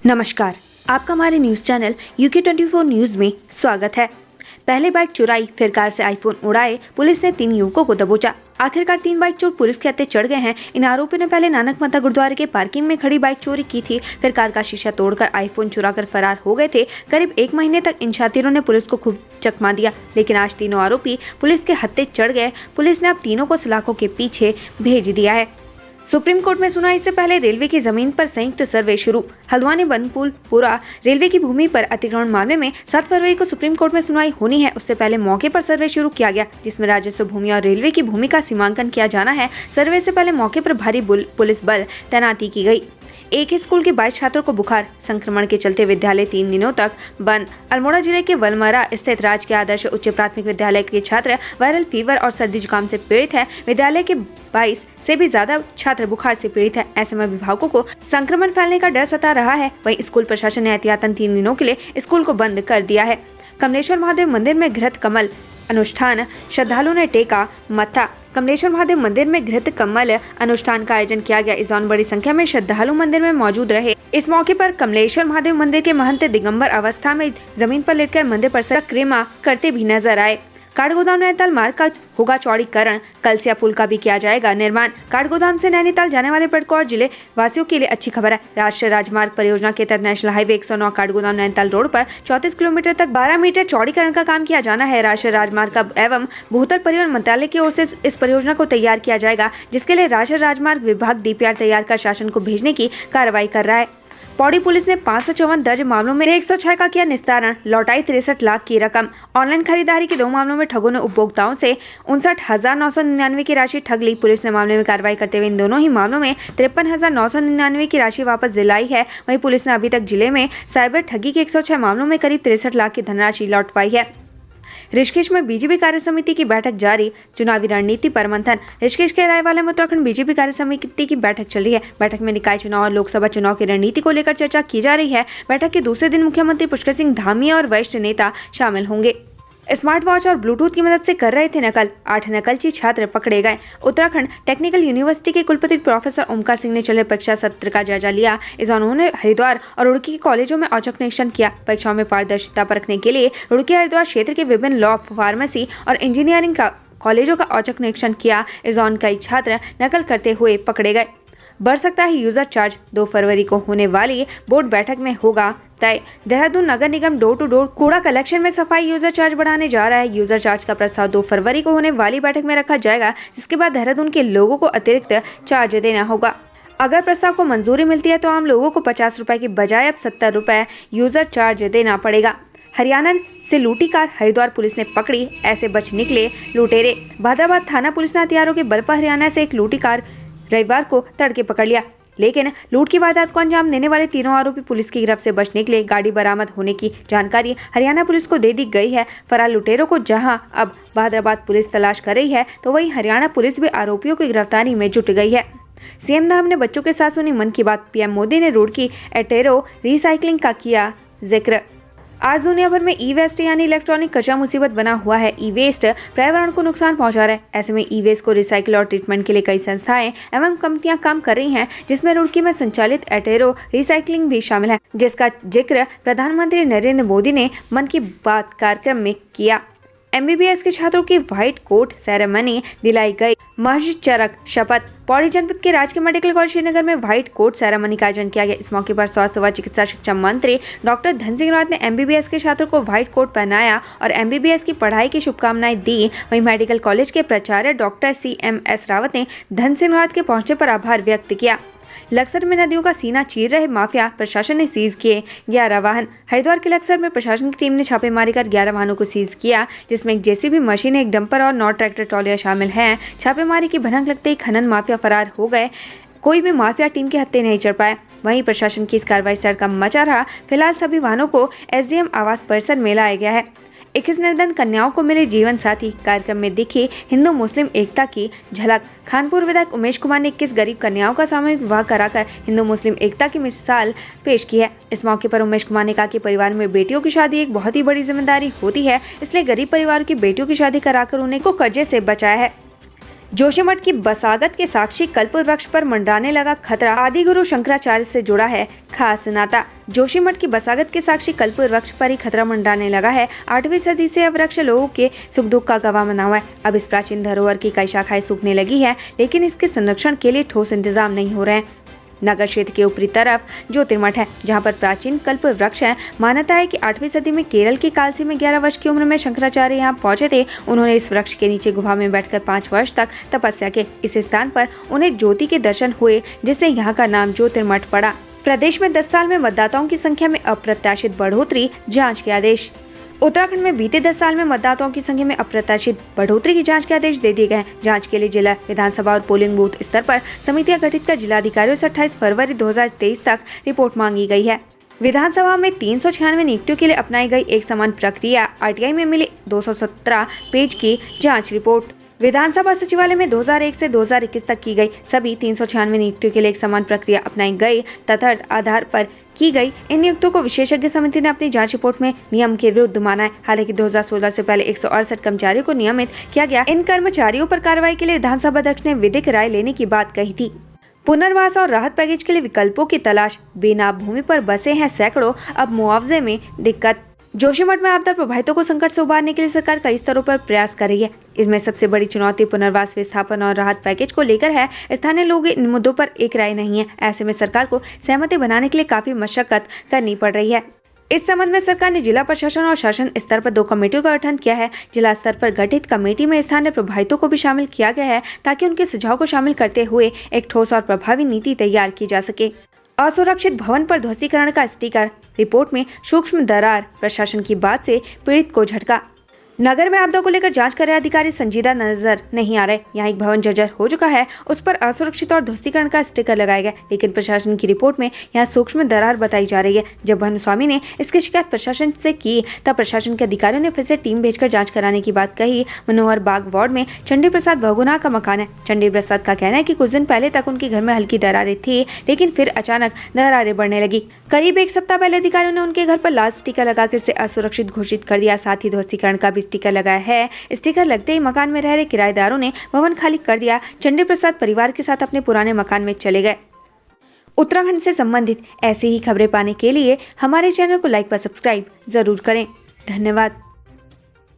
नमस्कार, आपका हमारे न्यूज़ चैनल UK24 न्यूज़ में स्वागत है। पहले बाइक चुराई, फिर कार से आईफोन उड़ाए, पुलिस ने 3 युवकों को दबोचा। आखिरकार 3 बाइक चोर पुलिस के हत्थे चढ़ गए हैं। इन आरोपियों ने पहले नानक मत्ता गुरुद्वारे के पार्किंग में खड़ी बाइक चोरी की थी, फिर कार का शीशा तोड़कर आईफोन चुराकर फरार हो गए थे। करीब 1 महीने तक इन शातिरों ने पुलिस को खूब चकमा दिया, लेकिन आज तीनों आरोपी पुलिस के हत्थे चढ़ गए। पुलिस ने अब तीनों को सलाखों के पीछे भेज दिया है। सुप्रीम कोर्ट में सुनवाई से पहले रेलवे की जमीन पर संयुक्त सर्वे शुरू। हल्द्वानी बनपुलपुरा रेलवे की भूमि पर अतिक्रमण मामले में 7 फरवरी को सुप्रीम कोर्ट में सुनवाई होनी है। उससे पहले मौके पर सर्वे शुरू किया गया, जिसमें राजस्व, भूमि और रेलवे की भूमि का सीमांकन किया जाना है। सर्वे से पहले मौके पर भारी पुलिस बल तैनाती की गई। एक ही स्कूल के 22 छात्रों को बुखार संक्रमण के चलते विद्यालय 3 दिनों तक बंद। अल्मोड़ा जिले के वलमरा स्थित राजकीय आदर्श उच्च प्राथमिक विद्यालय के छात्र वायरल फीवर और सर्दी जुकाम से पीड़ित है। विद्यालय के 22 से भी ज्यादा छात्र बुखार से पीड़ित है। ऐसे में अभिभावकों को संक्रमण फैलने का डर सता रहा है। वहीं स्कूल प्रशासन ने एहतियातन 3 दिनों के लिए स्कूल को बंद कर दिया है। कमलेश्वर महादेव मंदिर में घृत कमल अनुष्ठान, श्रद्धालुओं ने टेका मत्था। कमलेश्वर महादेव मंदिर में घृत कमल अनुष्ठान का आयोजन किया गया। इस दौरान बड़ी संख्या में श्रद्धालु मंदिर में मौजूद रहे। इस मौके पर कमलेश्वर महादेव मंदिर के महंत दिगंबर अवस्था में जमीन पर लेटकर मंदिर परिसर क्रिमा करते भी नजर आए। काठगोदाम नैनीताल मार्ग का होगा चौड़ीकरण, कलसिया पुल का भी किया जाएगा निर्माण। काठगोदाम से नैनीताल जाने वाले पटकौर जिले वासियों के लिए अच्छी खबर है। राष्ट्रीय राजमार्ग परियोजना के तहत national highway 109 Kathgodam Nainital road पर 34 किलोमीटर तक 12 मीटर चौड़ीकरण का काम किया जाना है। राष्ट्रीय राजमार्ग एवं भूतल परिवहन मंत्रालय की ओर से इस परियोजना को तैयार किया जाएगा, जिसके लिए राष्ट्रीय राजमार्ग विभाग DPR तैयार कर शासन को भेजने की कार्रवाई कर रहा है। पौड़ी पुलिस ने 554 दर्ज मामलों में 106 का किया निस्तारण, लौटाई 63 लाख की रकम। ऑनलाइन खरीदारी के 2 मामलों में ठगों ने उपभोक्ताओं से 59,999 की राशि ठग ली। पुलिस ने मामले में कार्रवाई करते हुए इन दोनों ही मामलों में 53,999 की राशि वापस दिलाई है। वहीं पुलिस ने अभी तक जिले में साइबर ठगी के 106 मामलों में करीब 63 लाख की धनराशि लौटवाई है। ऋषिकेश में बीजेपी कार्य समिति की बैठक जारी, चुनावी रणनीति पर मंथन। ऋषिकेश के रायवाला में उत्तराखंड बीजेपी कार्य समिति की बैठक चल रही है। बैठक में निकाय चुनाव और लोकसभा चुनाव की रणनीति को लेकर चर्चा की जा रही है। बैठक के दूसरे दिन मुख्यमंत्री पुष्कर सिंह धामी और वरिष्ठ नेता शामिल होंगे। स्मार्ट वॉच और ब्लूटूथ की मदद से कर रहे थे नकल, 8 नकलची छात्र पकड़े गए। उत्तराखंड टेक्निकल यूनिवर्सिटी के कुलपति प्रोफेसर ओमकार सिंह ने चले परीक्षा सत्र का जायजा लिया। इस दौरान उन्होंने हरिद्वार और रुड़की के कॉलेजों में औचक निरीक्षण किया। परीक्षाओं में पारदर्शिता परखने के लिए रुड़की हरिद्वार क्षेत्र के विभिन्न लॉ, फार्मेसी और इंजीनियरिंग का कॉलेजों का औचक निरीक्षण किया। इस दौरान कई छात्र नकल करते हुए पकड़े गए। बढ़ सकता है यूजर चार्ज, 2 फरवरी को होने वाली बोर्ड बैठक में होगा तय। देहरादून नगर निगम डोर टू डोर कूड़ा कलेक्शन में सफाई यूजर चार्ज बढ़ाने जा रहा है। यूजर चार्ज का प्रस्ताव 2 फरवरी को होने वाली बैठक में रखा जाएगा, जिसके बाद देहरादून के लोगों को अतिरिक्त चार्ज देना होगा। अगर प्रस्ताव को मंजूरी मिलती है तो आम लोगों को 50 रुपए की बजाय अब 70 रुपए यूजर चार्ज देना पड़ेगा। हरियाणा से लूटी कार हरिद्वार पुलिस ने पकड़ी, ऐसे बच निकले लुटेरे। भादराबाद थाना पुलिस ने हथियारों के बल पर हरियाणा से एक लूटी कार रविवार को तड़के पकड़ लिया, लेकिन लूट की वारदात को अंजाम देने वाले तीनों आरोपी पुलिस की गिरफ्त से बच निकले। गाड़ी बरामद होने की जानकारी हरियाणा पुलिस को दे दी गई है। फरार लुटेरों को जहां अब भादराबाद पुलिस तलाश कर रही है, तो वहीं हरियाणा पुलिस भी आरोपियों की गिरफ्तारी में जुट गई है। सीएम धाम ने बच्चों के साथ सुनी मन की बात। PM मोदी ने रुड़की एटेरो रिसाइकलिंग का किया जिक्र। आज दुनिया भर में ई-वेस्ट यानी इलेक्ट्रॉनिक कचरा मुसीबत बना हुआ है। ई-वेस्ट पर्यावरण को नुकसान पहुंचा रहा है। ऐसे में ई-वेस्ट को रिसाइकिल और ट्रीटमेंट के लिए कई संस्थाएं एवं कंपनियां काम कर रही हैं, जिसमें रुड़की में संचालित एटेरो रिसाइकलिंग भी शामिल है, जिसका जिक्र प्रधानमंत्री नरेंद्र मोदी ने मन की बात कार्यक्रम में किया। MBBS के छात्रों की व्हाइट कोट सेरेमनी दिलाई गई। महज चरक शपथ। पौड़ी जनपद के राजकीय मेडिकल कॉलेज श्रीनगर में व्हाइट कोट सेरेमनी का आयोजन किया गया। इस मौके पर स्वास्थ्य व चिकित्सा शिक्षा मंत्री डॉक्टर धन सिंह रावत ने MBBS के छात्रों को व्हाइट कोट पहनाया और MBBS की पढ़ाई की शुभकामनाएं दी। वहीं मेडिकल कॉलेज के प्राचार्य डॉक्टर CMS रावत ने धन सिंह रावत के पहुंचने पर आभार व्यक्त किया। लक्सर में नदियों का सीना चीर रहे माफिया, प्रशासन ने सीज किए 11 वाहन। हरिद्वार के लक्सर में प्रशासन की टीम ने छापेमारी कर 11 वाहनों को सीज किया, जिसमें एक JCB मशीन, एक डंपर और 9 ट्रैक्टर ट्रॉलियां शामिल हैं। छापेमारी की भनक लगते ही खनन माफिया फरार हो गए। कोई भी माफिया टीम के हत्थे नहीं चढ़ पाया। वहीं प्रशासन की इस कार्रवाई से हड़कंप मचा रहा। फिलहाल सभी वाहनों को SDM आवास परिसर में लाया गया है। 21 निर्धन कन्याओं को मिले जीवन साथी। कार्यक्रम में दिखी हिंदू मुस्लिम एकता की झलक। खानपुर विधायक उमेश कुमार ने 21 गरीब कन्याओं का सामूहिक विवाह कराकर हिंदू मुस्लिम एकता की मिसाल पेश की है। इस मौके पर उमेश कुमार ने कहा कि परिवार में बेटियों की शादी एक बहुत ही बड़ी जिम्मेदारी होती है, इसलिए गरीब परिवार की बेटियों की शादी कराकर उन्हें को कर्जे से बचाया है। जोशीमठ की बसागत के साक्षी कल्प वृक्ष पर मंडराने लगा खतरा। आदि गुरु शंकराचार्य से जुड़ा है खास नाता। जोशीमठ की बसागत के साक्षी कल्प वृक्ष पर ही खतरा मंडराने लगा है। 8वीं सदी से यह वृक्ष लोगों के सुख दुख का गवाह बना हुआ है। अब इस प्राचीन धरोहर की कई शाखाएं सूखने लगी है, लेकिन इसके संरक्षण के लिए ठोस इंतजाम नहीं हो रहे हैं। नगर क्षेत्र के ऊपरी तरफ ज्योतिर्मठ है, जहां पर प्राचीन कल्प वृक्ष है। मान्यता है कि 8वीं सदी में केरल की कालसी में 11 वर्ष की उम्र में शंकराचार्य यहां पहुंचे थे। उन्होंने इस वृक्ष के नीचे गुफा में बैठकर 5 वर्ष तक तपस्या की। इस स्थान पर उन्हें ज्योति के दर्शन हुए, जिससे यहाँ का नाम ज्योतिर्मठ पड़ा। प्रदेश में 10 साल में मतदाताओं की संख्या में अप्रत्याशित बढ़ोतरी, जाँच के आदेश। उत्तराखंड में बीते 10 साल में मतदाताओं की संख्या में अप्रत्याशित बढ़ोतरी की जांच के आदेश दे दिए गए हैं। जांच के लिए जिला, विधानसभा और पोलिंग बूथ स्तर पर समितियां गठित कर जिलाधिकारियों से 28 फरवरी 2023 तक रिपोर्ट मांगी गई है। विधानसभा में 396 नियुक्तियों के लिए अपनाई गई एक समान प्रक्रिया। आरटीआई में मिली 217 पेज की जाँच रिपोर्ट। विधानसभा सचिवालय में 2001 से 2021 तक की गई सभी 396 नियुक्तियों के लिए एक समान प्रक्रिया अपनाई गई। तदर्थ आधार पर की गई इन नियुक्तियों को विशेषज्ञ समिति ने अपनी जांच रिपोर्ट में नियम के विरुद्ध माना है। हालांकि 2016 से पहले 168 कर्मचारियों को नियमित किया गया। इन कर्मचारियों पर कार्रवाई के लिए विधानसभा अध्यक्ष ने विधिक राय लेने की बात कही थी। पुनर्वास और राहत पैकेज के लिए विकल्पों की तलाश। बेनाम भूमि पर बसे हैं सैकड़ों, अब मुआवजे में दिक्कत। जोशीमठ में आपदा प्रभावितों को संकट से उबारने के लिए सरकार कई स्तरों पर प्रयास कर रही है। इसमें सबसे बड़ी चुनौती पुनर्वास, विस्थापन और राहत पैकेज को लेकर है। स्थानीय लोग इन मुद्दों पर एक राय नहीं है। ऐसे में सरकार को सहमति बनाने के लिए काफी मशक्कत करनी पड़ रही है। इस संबंध में सरकार ने जिला प्रशासन और शासन स्तर पर 2 कमेटियों का गठन किया है। जिला स्तर पर गठित कमेटी में स्थानीय प्रभावितों को भी शामिल किया गया है, ताकि उनके सुझाव को शामिल करते हुए एक ठोस और प्रभावी नीति तैयार की जा सके। असुरक्षित भवन पर ध्वस्तीकरण का स्टिकर। रिपोर्ट में सूक्ष्म दरार, प्रशासन की बात से पीड़ित को झटका। नगर में आपदा को लेकर जांच कर रहे अधिकारी संजीदा नजर नहीं आ रहे। यहाँ एक भवन जर्जर हो चुका है, उस पर असुरक्षित और ध्वस्तीकरण का स्टिकर लगाया गया, लेकिन प्रशासन की रिपोर्ट में यहाँ सूक्ष्म दरार बताई जा रही है। जब भानुस्वामी ने इसकी शिकायत प्रशासन से की, तब प्रशासन के अधिकारियों ने फिर से टीम भेजकर जाँच कराने की बात कही। मनोहर बाग वार्ड में चंडी प्रसाद बहुगुणा का मकान है। चंडी प्रसाद का कहना है कि कुछ दिन पहले तक उनके घर में हल्की दरारें थी, लेकिन फिर अचानक दरारें बढ़ने लगी। करीब 1 सप्ताह पहले अधिकारियों ने उनके घर पर लाल स्टिकर लगाकर इसे असुरक्षित घोषित कर दिया। साथ ही ध्वस्तीकरण का भी स्टिकर लगाया है। स्टिकर लगते ही मकान में रह रहे किराएदारों ने भवन खाली कर दिया। चंडी प्रसाद परिवार के साथ अपने पुराने मकान में चले गए। उत्तराखंड से संबंधित ऐसी ही खबरें पाने के लिए हमारे चैनल को लाइक व सब्सक्राइब जरूर करें। धन्यवाद।